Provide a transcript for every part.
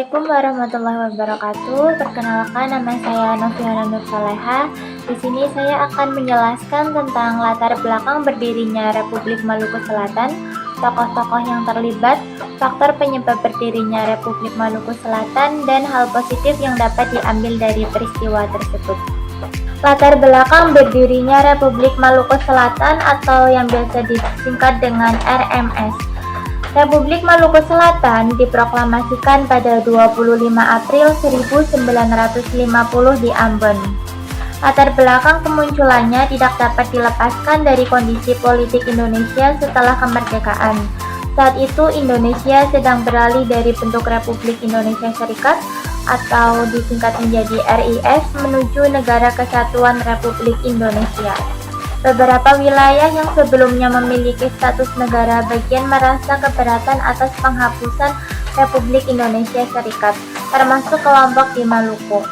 Assalamualaikum warahmatullahi wabarakatuh. Perkenalkan, nama saya Noviana Nur Saleha. Di sini saya akan menjelaskan tentang latar belakang berdirinya Republik Maluku Selatan, tokoh-tokoh yang terlibat, faktor penyebab berdirinya Republik Maluku Selatan, dan hal positif yang dapat diambil dari peristiwa tersebut. Latar belakang berdirinya Republik Maluku Selatan atau yang biasa disingkat dengan RMS. Republik Maluku Selatan diproklamasikan pada 25 April 1950 di Ambon. Latar belakang kemunculannya tidak dapat dilepaskan dari kondisi politik Indonesia setelah kemerdekaan. Saat itu Indonesia sedang beralih dari bentuk Republik Indonesia Serikat atau disingkat menjadi RIS menuju Negara Kesatuan Republik Indonesia. Beberapa wilayah yang sebelumnya memiliki status negara bagian merasa keberatan atas penghapusan Republik Indonesia Serikat, termasuk kelompok di Maluku.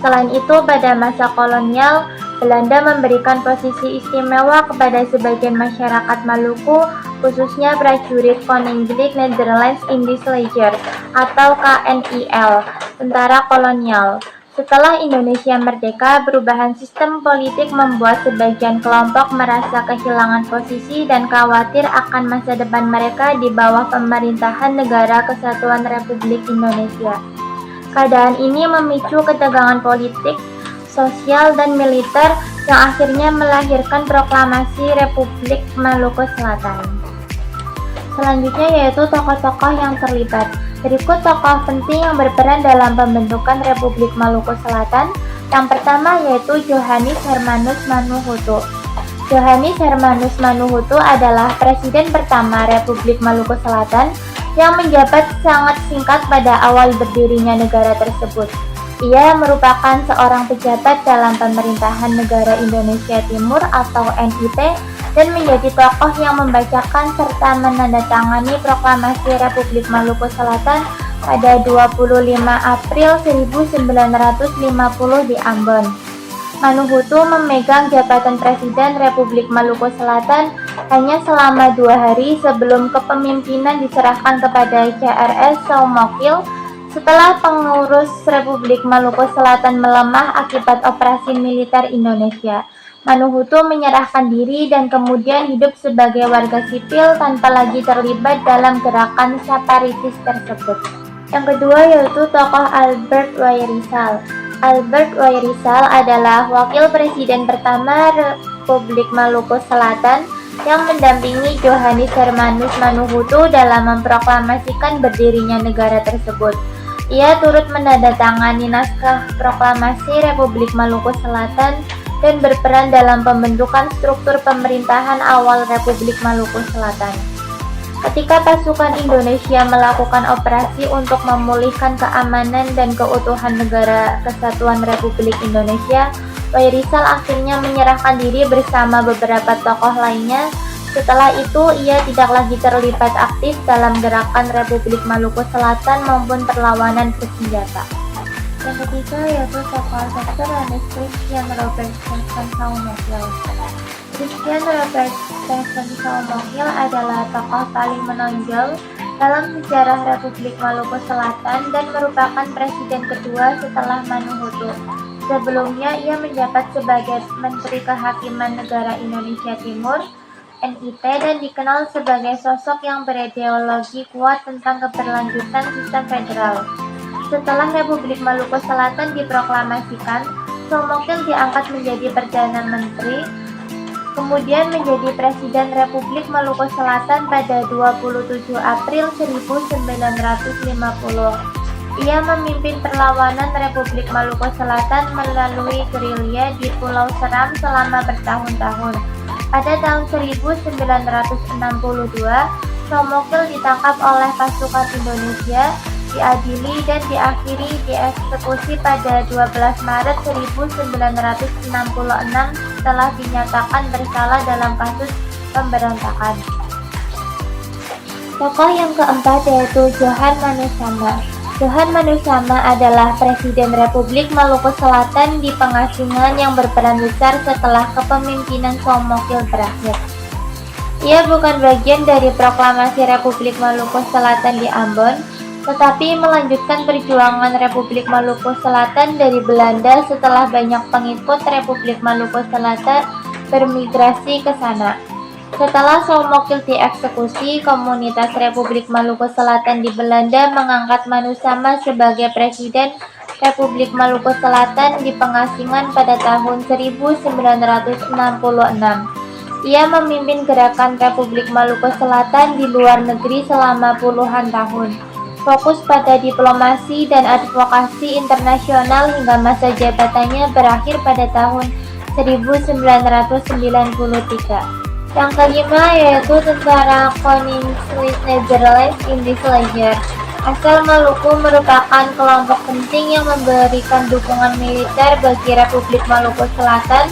Selain itu, pada masa kolonial, Belanda memberikan posisi istimewa kepada sebagian masyarakat Maluku, khususnya prajurit Koninklijk Nederlands Indisch Leger atau KNIL, tentara kolonial. Setelah Indonesia merdeka, perubahan sistem politik membuat sebagian kelompok merasa kehilangan posisi dan khawatir akan masa depan mereka di bawah pemerintahan Negara Kesatuan Republik Indonesia. Keadaan ini memicu ketegangan politik, sosial, dan militer yang akhirnya melahirkan proklamasi Republik Maluku Selatan. Selanjutnya yaitu tokoh-tokoh yang terlibat. Berikut tokoh penting yang berperan dalam pembentukan Republik Maluku Selatan. Yang pertama yaitu Johannes Hermanus Manuhutu. Johannes Hermanus Manuhutu adalah presiden pertama Republik Maluku Selatan yang menjabat sangat singkat pada awal berdirinya negara tersebut. Ia merupakan seorang pejabat dalam pemerintahan Negara Indonesia Timur atau NIT dan menjadi tokoh yang membacakan serta menandatangani proklamasi Republik Maluku Selatan pada 25 April 1950 di Ambon. Manuhutu memegang jabatan Presiden Republik Maluku Selatan hanya selama 2 hari sebelum kepemimpinan diserahkan kepada CRS Saumokil setelah pengurus Republik Maluku Selatan melemah akibat operasi militer Indonesia. Manuhutu menyerahkan diri dan kemudian hidup sebagai warga sipil tanpa lagi terlibat dalam gerakan separatis tersebut. Yang kedua yaitu tokoh Albert Wairisal. Albert Wairisal adalah wakil presiden pertama Republik Maluku Selatan yang mendampingi Johannes Hermanus Manuhutu dalam memproklamasikan berdirinya negara tersebut. Ia turut menandatangani naskah proklamasi Republik Maluku Selatan dan berperan dalam pembentukan struktur pemerintahan awal Republik Maluku Selatan. Ketika pasukan Indonesia melakukan operasi untuk memulihkan keamanan dan keutuhan Negara Kesatuan Republik Indonesia, Wairisal akhirnya menyerahkan diri bersama beberapa tokoh lainnya. Setelah itu, ia tidak lagi terlibat aktif dalam gerakan Republik Maluku Selatan maupun perlawanan bersenjata. Yang ketiga yaitu tokoh Dr. Ernest Christian Robert Stephen Saumokil. Christian Robert Stephen Saumokil adalah tokoh paling menonjol dalam sejarah Republik Maluku Selatan dan merupakan presiden kedua setelah Manuhutu. Sebelumnya ia menjabat sebagai Menteri Kehakiman Negara Indonesia Timur (NIT) dan dikenal sebagai sosok yang berideologi kuat tentang keberlanjutan sistem federal. Setelah Republik Maluku Selatan diproklamasikan, Saumokil diangkat menjadi Perdana Menteri, kemudian menjadi Presiden Republik Maluku Selatan pada 27 April 1950. Ia memimpin perlawanan Republik Maluku Selatan melalui gerilya di Pulau Seram selama bertahun-tahun. Pada tahun 1962, Saumokil ditangkap oleh pasukan Indonesia, diadili dan diakhiri dieksekusi pada 12 Maret 1966 setelah dinyatakan bersalah dalam kasus pemberontakan. Tokoh yang keempat yaitu Johan Manusama. Johan Manusama adalah Presiden Republik Maluku Selatan di pengasingan yang berperan besar setelah kepemimpinan Saumokil berakhir. Ia bukan bagian dari proklamasi Republik Maluku Selatan di Ambon, tetapi melanjutkan perjuangan Republik Maluku Selatan dari Belanda setelah banyak pengikut Republik Maluku Selatan bermigrasi ke sana. Setelah Soemokil dieksekusi, komunitas Republik Maluku Selatan di Belanda mengangkat Manu Sama sebagai Presiden Republik Maluku Selatan di pengasingan pada tahun 1966. Ia memimpin gerakan Republik Maluku Selatan di luar negeri selama puluhan tahun, fokus pada diplomasi dan advokasi internasional hingga masa jabatannya berakhir pada tahun 1993. Yang kelima yaitu Tentara Koninklijke Nederlands Indisch Leger. Asal Maluku merupakan kelompok penting yang memberikan dukungan militer bagi Republik Maluku Selatan.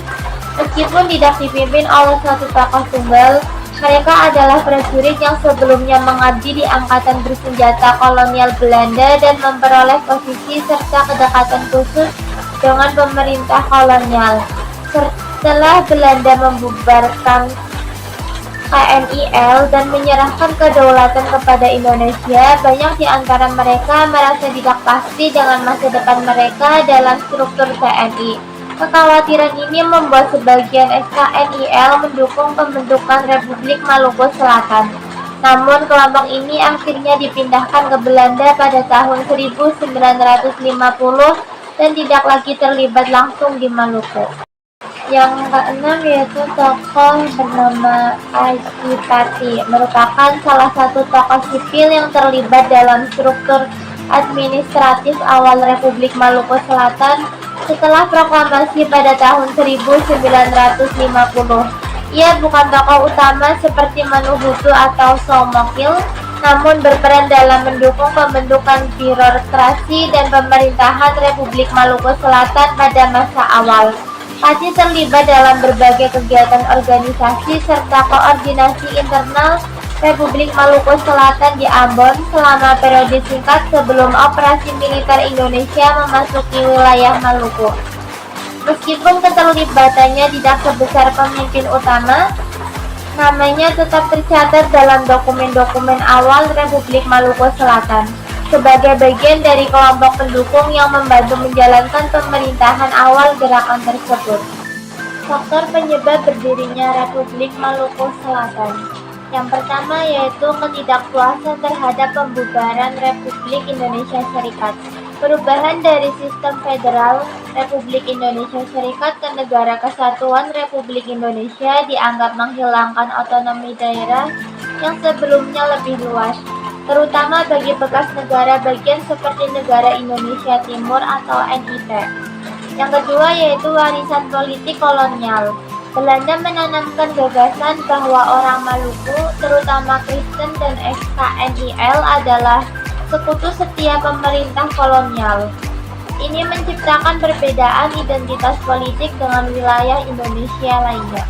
Meskipun tidak dipimpin oleh satu tokoh tunggal, mereka adalah prajurit yang sebelumnya mengabdi di angkatan bersenjata kolonial Belanda dan memperoleh posisi serta kedekatan khusus dengan pemerintah kolonial. Setelah Belanda membubarkan KNIL dan menyerahkan kedaulatan kepada Indonesia, banyak di antara mereka merasa tidak pasti dengan masa depan mereka dalam struktur TNI. Kekhawatiran ini membuat sebagian KNIL mendukung pembentukan Republik Maluku Selatan. Namun kelompok ini akhirnya dipindahkan ke Belanda pada tahun 1950 dan tidak lagi terlibat langsung di Maluku. Yang keenam yaitu tokoh bernama Adipati, merupakan salah satu tokoh sipil yang terlibat dalam struktur administratif awal Republik Maluku Selatan setelah proklamasi pada tahun 1950. Ia bukan tokoh utama seperti Manuhutu atau Soemokil, namun berperan dalam mendukung pembentukan birokrasi dan pemerintahan Republik Maluku Selatan pada masa awal. Pati terlibat dalam berbagai kegiatan organisasi serta koordinasi internal Republik Maluku Selatan di Ambon selama periode singkat sebelum operasi militer Indonesia memasuki wilayah Maluku. Meskipun keterlibatannya tidak sebesar pemimpin utama, namanya tetap tercatat dalam dokumen-dokumen awal Republik Maluku Selatan sebagai bagian dari kelompok pendukung yang membantu menjalankan pemerintahan awal gerakan tersebut. Faktor penyebab berdirinya Republik Maluku Selatan. Yang pertama yaitu ketidakpuasan terhadap pembubaran Republik Indonesia Serikat. Perubahan dari sistem federal Republik Indonesia Serikat ke Negara Kesatuan Republik Indonesia dianggap menghilangkan otonomi daerah yang sebelumnya lebih luas, terutama bagi bekas negara bagian seperti Negara Indonesia Timur atau NIT. Yang kedua yaitu warisan politik kolonial. Belanda menanamkan gagasan bahwa orang Maluku, terutama Kristen dan ex-KNIL adalah sekutu setia pemerintah kolonial. Ini menciptakan perbedaan identitas politik dengan wilayah Indonesia lainnya.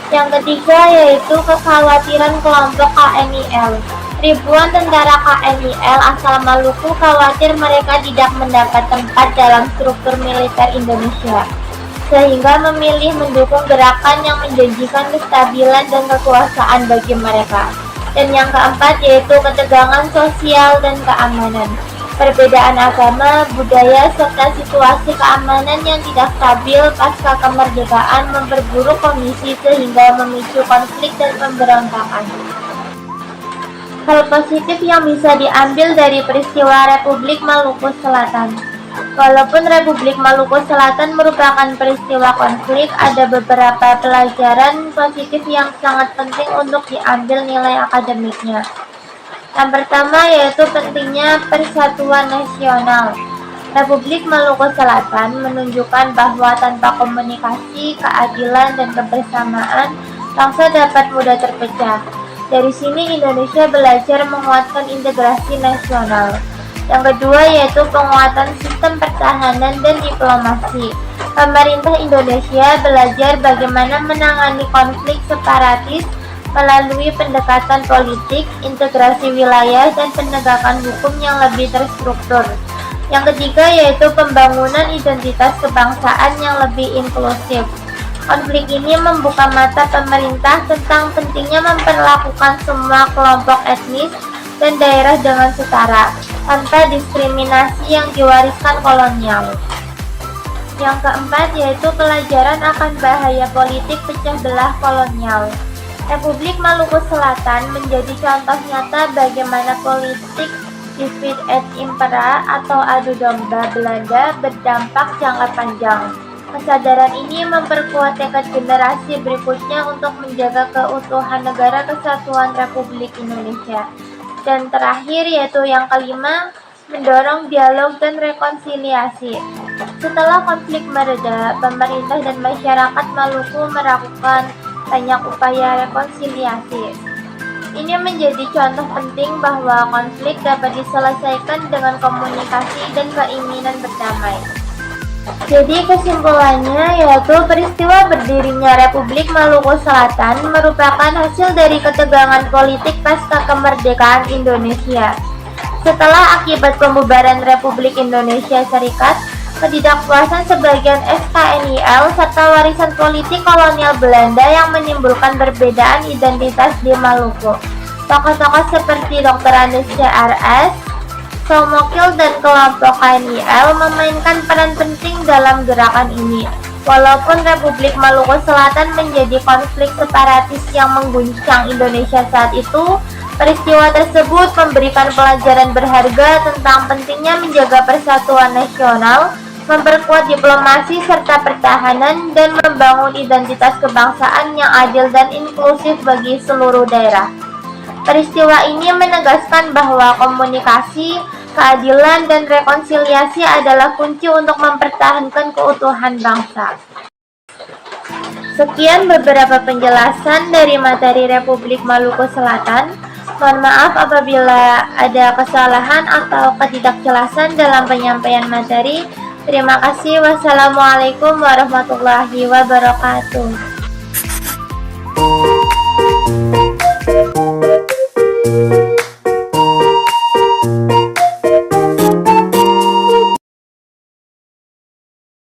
Yang ketiga yaitu kekhawatiran kelompok KNIL. Ribuan tentara KNIL asal Maluku khawatir mereka tidak mendapat tempat dalam struktur militer Indonesia, sehingga memilih mendukung gerakan yang menjanjikan kestabilan dan kekuasaan bagi mereka. Dan yang keempat yaitu ketegangan sosial dan keamanan. Perbedaan agama, budaya, serta situasi keamanan yang tidak stabil pasca kemerdekaan memperburuk kondisi sehingga memicu konflik dan pemberontakan. Hal positif yang bisa diambil dari peristiwa Republik Maluku Selatan. Walaupun Republik Maluku Selatan merupakan peristiwa konflik, ada beberapa pelajaran positif yang sangat penting untuk diambil nilai akademiknya. Yang pertama yaitu pentingnya persatuan nasional. Republik Maluku Selatan menunjukkan bahwa tanpa komunikasi, keadilan, dan kebersamaan, bangsa dapat mudah terpecah. Dari sini Indonesia belajar menguatkan integrasi nasional. Yang kedua yaitu penguatan sistem pertahanan dan diplomasi. Pemerintah Indonesia belajar bagaimana menangani konflik separatis melalui pendekatan politik, integrasi wilayah, dan penegakan hukum yang lebih terstruktur. Yang ketiga yaitu pembangunan identitas kebangsaan yang lebih inklusif. Konflik ini membuka mata pemerintah tentang pentingnya memperlakukan semua kelompok etnis dan daerah dengan setara. tanpa diskriminasi yang diwariskan kolonial. Yang keempat yaitu pelajaran akan bahaya politik pecah belah kolonial. Republik Maluku Selatan menjadi contoh nyata bagaimana politik divide et impera atau adu domba Belanda berdampak jangka panjang. Kesadaran ini memperkuat tekad generasi berikutnya untuk menjaga keutuhan Negara Kesatuan Republik Indonesia. Dan terakhir yaitu yang kelima, mendorong dialog dan rekonsiliasi. Setelah konflik mereda, pemerintah dan masyarakat Maluku melakukan banyak upaya rekonsiliasi. Ini menjadi contoh penting bahwa konflik dapat diselesaikan dengan komunikasi dan keinginan berdamai. Jadi kesimpulannya yaitu peristiwa berdirinya Republik Maluku Selatan merupakan hasil dari ketegangan politik pasca kemerdekaan Indonesia. Setelah akibat pembubaran Republik Indonesia Serikat, ketidakpuasan sebagian SKNIL serta warisan politik kolonial Belanda yang menimbulkan perbedaan identitas di Maluku. Tokoh-tokoh seperti Dr. Andes CRS, Somokil dan kelompok KNIL memainkan peran penting dalam gerakan ini. Walaupun Republik Maluku Selatan menjadi konflik separatis yang mengguncang Indonesia saat itu, peristiwa tersebut memberikan pelajaran berharga tentang pentingnya menjaga persatuan nasional, memperkuat diplomasi serta pertahanan, dan membangun identitas kebangsaan yang adil dan inklusif bagi seluruh daerah. Peristiwa ini menegaskan bahwa komunikasi, keadilan, dan rekonsiliasi adalah kunci untuk mempertahankan keutuhan bangsa. Sekian beberapa penjelasan dari materi Republik Maluku Selatan. Mohon maaf apabila ada kesalahan atau ketidakjelasan dalam penyampaian materi. Terima kasih. Wassalamualaikum warahmatullahi wabarakatuh.